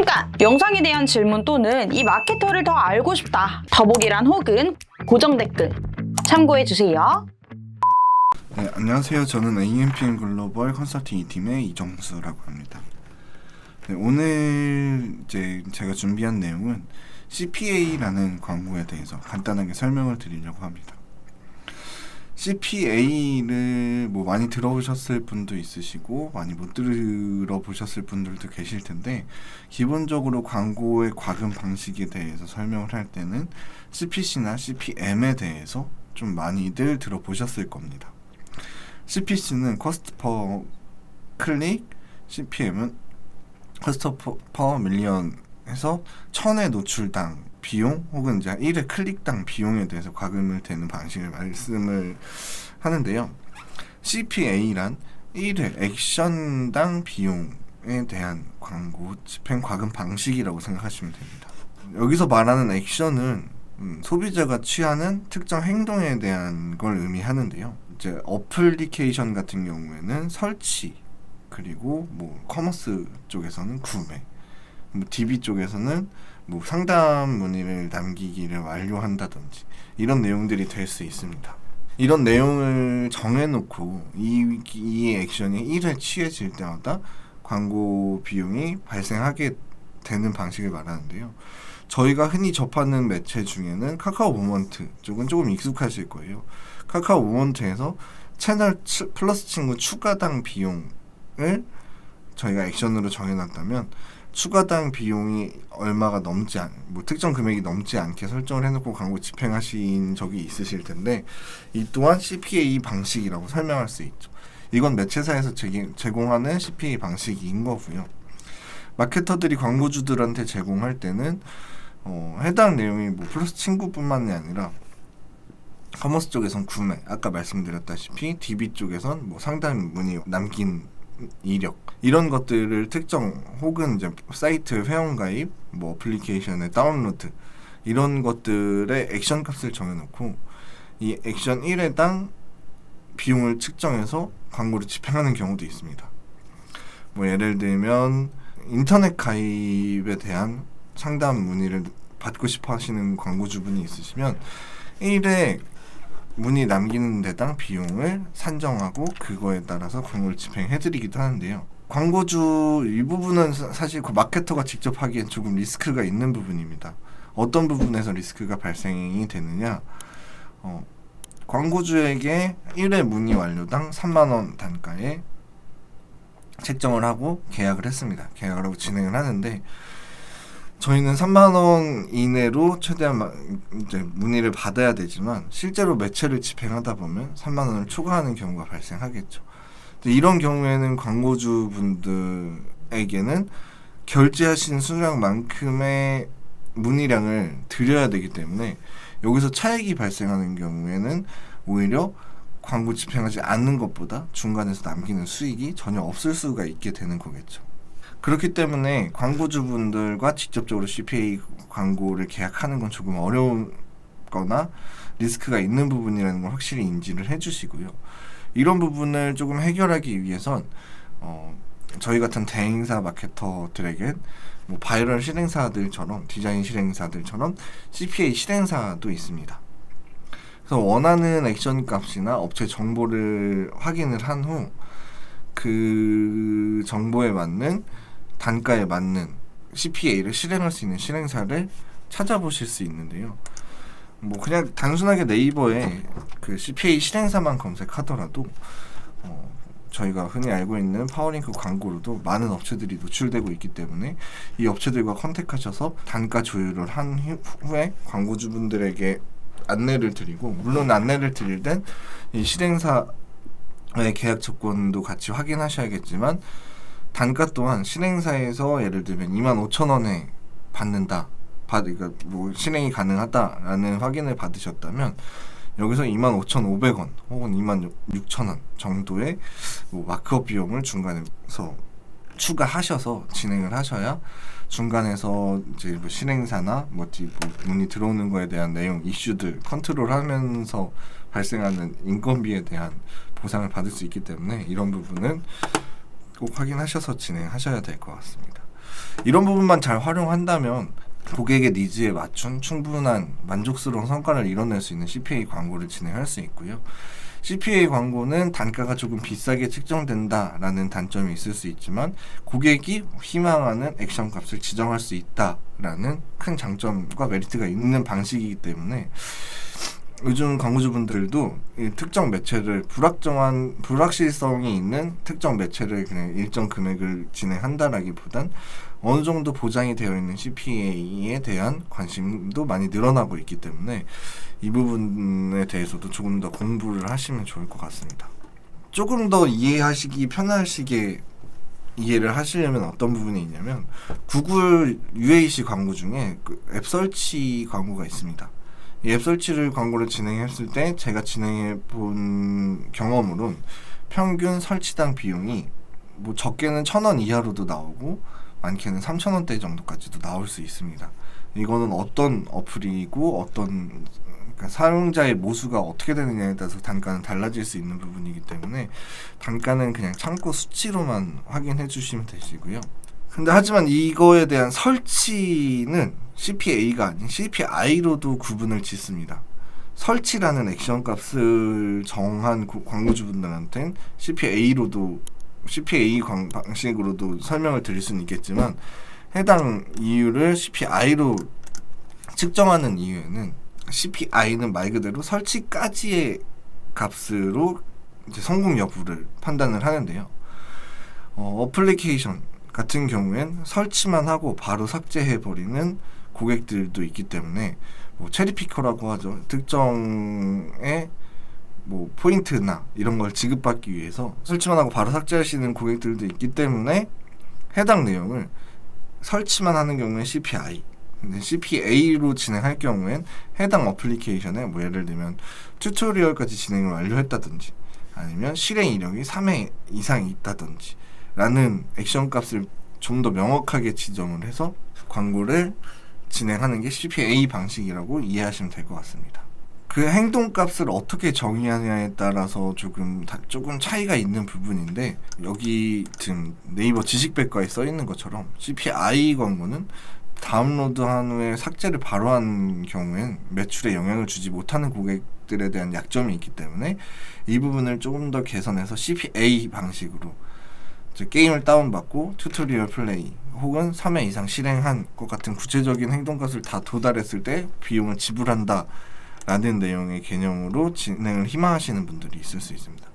잠깐! 영상에 대한 질문 또는 이 마케터를 더 알고 싶다. 더보기란 혹은 고정 댓글 참고해주세요. 네, 안녕하세요. 저는 AMPM 글로벌 컨설팅 2팀의 이정수라고 합니다. 네, 오늘 이제 제가 준비한 내용은 CPA라는 광고에 대해서 간단하게 설명을 드리려고 합니다. CPA를 많이 들어보셨을 분도 있으시고 많이 못 들어보셨을 분들도 계실 텐데, 기본적으로 광고의 과금 방식에 대해서 설명을 할 때는 CPC나 CPM에 대해서 좀 많이들 들어보셨을 겁니다. CPC는 cost per 클릭, CPM은 cost per million에서 1000회 노출당 비용 혹은 이제 1회 클릭당 비용에 대해서 과금을 되는 방식을 말씀을 하는데요. CPA란 1회 액션당 비용에 대한 광고 집행 과금 방식이라고 생각하시면 됩니다. 여기서 말하는 액션은 소비자가 취하는 특정 행동에 대한 걸 의미하는데요. 이제 어플리케이션 같은 경우에는 설치, 그리고 커머스 쪽에서는 구매, DB 쪽에서는 상담 문의를 남기기를 완료한다든지 이런 내용들이 될 수 있습니다. 이런 내용을 정해놓고 이 액션이 1회 취해질 때마다 광고 비용이 발생하게 되는 방식을 말하는데요. 저희가 흔히 접하는 매체 중에는 카카오 모먼트 쪽은 조금 익숙하실 거예요. 카카오 모먼트에서 채널 플러스 친구 추가당 비용을 저희가 액션으로 정해놨다면 추가당 비용이 얼마가 넘지 특정 금액이 넘지 않게 설정을 해놓고 광고 집행하신 적이 있으실 텐데, 이 또한 CPA 방식이라고 설명할 수 있죠. 이건 매체사에서 제공하는 CPA 방식인 거고요. 마케터들이 광고주들한테 제공할 때는 해당 내용이 플러스 친구뿐만이 아니라 커머스 쪽에선 구매, 아까 말씀드렸다시피 DB 쪽에선 상담 문의 남긴 이력, 이런 것들을 특정 혹은 이제 사이트 회원가입, 어플리케이션의 다운로드, 이런 것들의 액션 값을 정해놓고 이 액션 1회당 비용을 측정해서 광고를 집행하는 경우도 있습니다. 예를 들면 인터넷 가입에 대한 상담 문의를 받고 싶어 하시는 광고주분이 있으시면 1회 문의 남기는 데당 비용을 산정하고 그거에 따라서 광고를 집행해드리기도 하는데요. 광고주 이 부분은 사실 그 마케터가 직접 하기엔 조금 리스크가 있는 부분입니다. 어떤 부분에서 리스크가 발생이 되느냐, 광고주에게 1회 문의 완료당 3만원 단가에 책정을 하고 계약을 했습니다. 계약을 하고 진행을 하는데, 저희는 3만원 이내로 최대한 이제 문의를 받아야 되지만 실제로 매체를 집행하다 보면 3만원을 초과하는 경우가 발생하겠죠. 이런 경우에는 광고주분들에게는 결제하신 수량만큼의 문의량을 드려야 되기 때문에 여기서 차익이 발생하는 경우에는 오히려 광고 집행하지 않는 것보다 중간에서 남기는 수익이 전혀 없을 수가 있게 되는 거겠죠. 그렇기 때문에 광고주분들과 직접적으로 CPA 광고를 계약하는 건 조금 어려우거나 리스크가 있는 부분이라는 걸 확실히 인지를 해주시고요. 이런 부분을 조금 해결하기 위해선 저희 같은 대행사 마케터들에게 바이럴 실행사들처럼, 디자인 실행사들처럼 CPA 실행사도 있습니다. 그래서 원하는 액션 값이나 업체 정보를 확인을 한 후 그 정보에 맞는 단가에 맞는 CPA를 실행할 수 있는 실행사를 찾아보실 수 있는데요. 그냥 단순하게 네이버에 그 CPA 실행사만 검색하더라도 저희가 흔히 알고 있는 파워링크 광고로도 많은 업체들이 노출되고 있기 때문에 이 업체들과 컨택하셔서 단가 조율을 한 후에 광고주분들에게 안내를 드리고, 물론 안내를 드릴 땐 이 실행사의 계약 조건도 같이 확인하셔야겠지만 단가 또한 실행사에서 예를 들면 25,000원에 받는다, 그러니까 실행이 가능하다라는 확인을 받으셨다면 여기서 25,500원 혹은 26,000원 정도의 마크업 비용을 중간에서 추가하셔서 진행을 하셔야 중간에서 이제 실행사나 문의 들어오는 거에 대한 내용 이슈들 컨트롤하면서 발생하는 인건비에 대한 보상을 받을 수 있기 때문에 이런 부분은 꼭 확인하셔서 진행하셔야 될 것 같습니다. 이런 부분만 잘 활용한다면 고객의 니즈에 맞춘 충분한 만족스러운 성과를 이뤄낼 수 있는 CPA 광고를 진행할 수 있고요. CPA 광고는 단가가 조금 비싸게 책정된다라는 단점이 있을 수 있지만 고객이 희망하는 액션 값을 지정할 수 있다라는 큰 장점과 메리트가 있는 방식이기 때문에 요즘 광고주분들도 이 특정 매체를 불확실성이 있는 특정 매체를 그냥 일정 금액을 진행한다라기보단 어느 정도 보장이 되어 있는 CPA에 대한 관심도 많이 늘어나고 있기 때문에 이 부분에 대해서도 조금 더 공부를 하시면 좋을 것 같습니다. 조금 더 이해하시기 편하시게 이해를 하시려면 어떤 부분이 있냐면 구글 UAC 광고 중에 그 앱 설치 광고가 있습니다. 이 앱 설치를 광고를 진행했을 때 제가 진행해 본 경험으론 평균 설치당 비용이 뭐 적게는 1,000원 이하로도 나오고 많게는 3,000원대 정도까지도 나올 수 있습니다. 이거는 어떤 어플이고 어떤 그러니까 사용자의 모수가 어떻게 되느냐에 따라서 단가는 달라질 수 있는 부분이기 때문에 단가는 그냥 참고 수치로만 확인해 주시면 되시고요. 근데 하지만 이거에 대한 설치는 CPA가 아닌 CPI로도 구분을 짓습니다. 설치라는 액션 값을 정한 광고주분들한테는 CPA 방식으로도 설명을 드릴 수는 있겠지만 해당 이유를 CPI로 측정하는 이유에는 CPI는 말 그대로 설치까지의 값으로 이제 성공 여부를 판단을 하는데요. 어플리케이션 같은 경우엔 설치만 하고 바로 삭제해버리는 고객들도 있기 때문에 뭐 체리피커라고 하죠. 특정의 뭐 포인트나 이런 걸 지급받기 위해서 설치만 하고 바로 삭제하시는 고객들도 있기 때문에 해당 내용을 설치만 하는 경우엔 CPI, 근데 CPA로 진행할 경우엔 해당 어플리케이션에 뭐 예를 들면 튜토리얼까지 진행을 완료했다든지 아니면 실행 이력이 3회 이상이 있다든지 라는 액션 값을 좀 더 명확하게 지정을 해서 광고를 진행하는 게 CPA 방식이라고 이해하시면 될 것 같습니다. 그 행동값을 어떻게 정의하냐에 따라서 조금 차이가 있는 부분인데 여기 지금 네이버 지식백과에 써 있는 것처럼 CPI 광고는 다운로드한 후에 삭제를 바로 한 경우엔 매출에 영향을 주지 못하는 고객들에 대한 약점이 있기 때문에 이 부분을 조금 더 개선해서 CPA 방식으로 게임을 다운받고 튜토리얼 플레이 혹은 3회 이상 실행한 것 같은 구체적인 행동값을 다 도달했을 때 비용을 지불한다 라는 내용의 개념으로 진행을 희망하시는 분들이 있을 수 있습니다.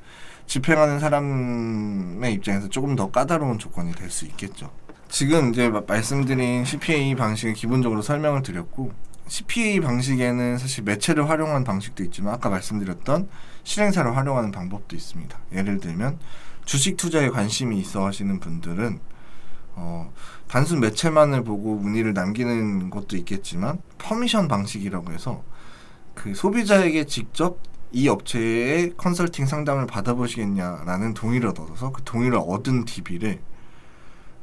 집행하는 사람의 입장에서 조금 더 까다로운 조건이 될 수 있겠죠. 지금 이제 말씀드린 CPA 방식을 기본적으로 설명을 드렸고 CPA 방식에는 사실 매체를 활용한 방식도 있지만 아까 말씀드렸던 실행사를 활용하는 방법도 있습니다. 예를 들면 주식 투자에 관심이 있어 하시는 분들은 단순 매체만을 보고 문의를 남기는 것도 있겠지만 퍼미션 방식이라고 해서 그 소비자에게 직접 이 업체의 컨설팅 상담을 받아보시겠냐라는 동의를 얻어서 그 동의를 얻은 DB를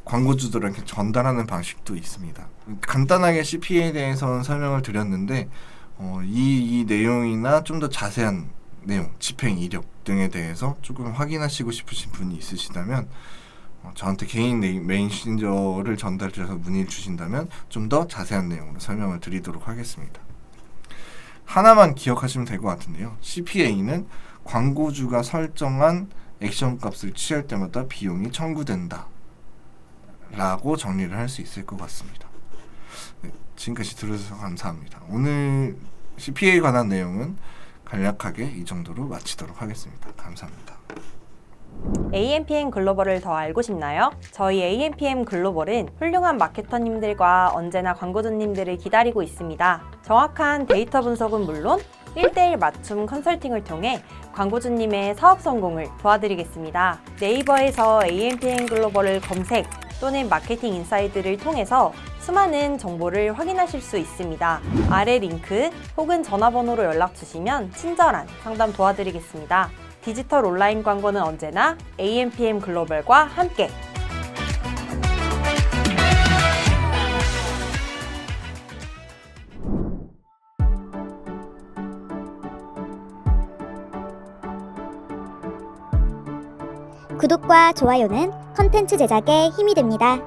광고주들에게 전달하는 방식도 있습니다. 간단하게 CPA에 대해서는 설명을 드렸는데 이 내용이나 좀 더 자세한 내용, 집행 이력 등에 대해서 조금 확인하시고 싶으신 분이 있으시다면 저한테 개인 메신저를 전달 주셔서 문의를 주신다면 좀 더 자세한 내용으로 설명을 드리도록 하겠습니다. 하나만 기억하시면 될 것 같은데요. CPA는 광고주가 설정한 액션 값을 취할 때마다 비용이 청구된다 라고 정리를 할 수 있을 것 같습니다. 네, 지금까지 들어주셔서 감사합니다. 오늘 CPA에 관한 내용은 간략하게 이 정도로 마치도록 하겠습니다. 감사합니다. AMPM 글로벌을 더 알고 싶나요? 저희 AMPM 글로벌은 훌륭한 마케터님들과 언제나 광고주님들을 기다리고 있습니다. 정확한 데이터 분석은 물론 1:1 맞춤 컨설팅을 통해 광고주님의 사업 성공을 도와드리겠습니다. 네이버에서 AMPM 글로벌을 검색 또는 마케팅 인사이드를 통해서 수많은 정보를 확인하실 수 있습니다. 아래 링크 혹은 전화번호로 연락 주시면 친절한 상담 도와드리겠습니다. 디지털 온라인 광고는 언제나 AMPM 글로벌과 함께. 구독과 좋아요는 컨텐츠 제작에 힘이 됩니다.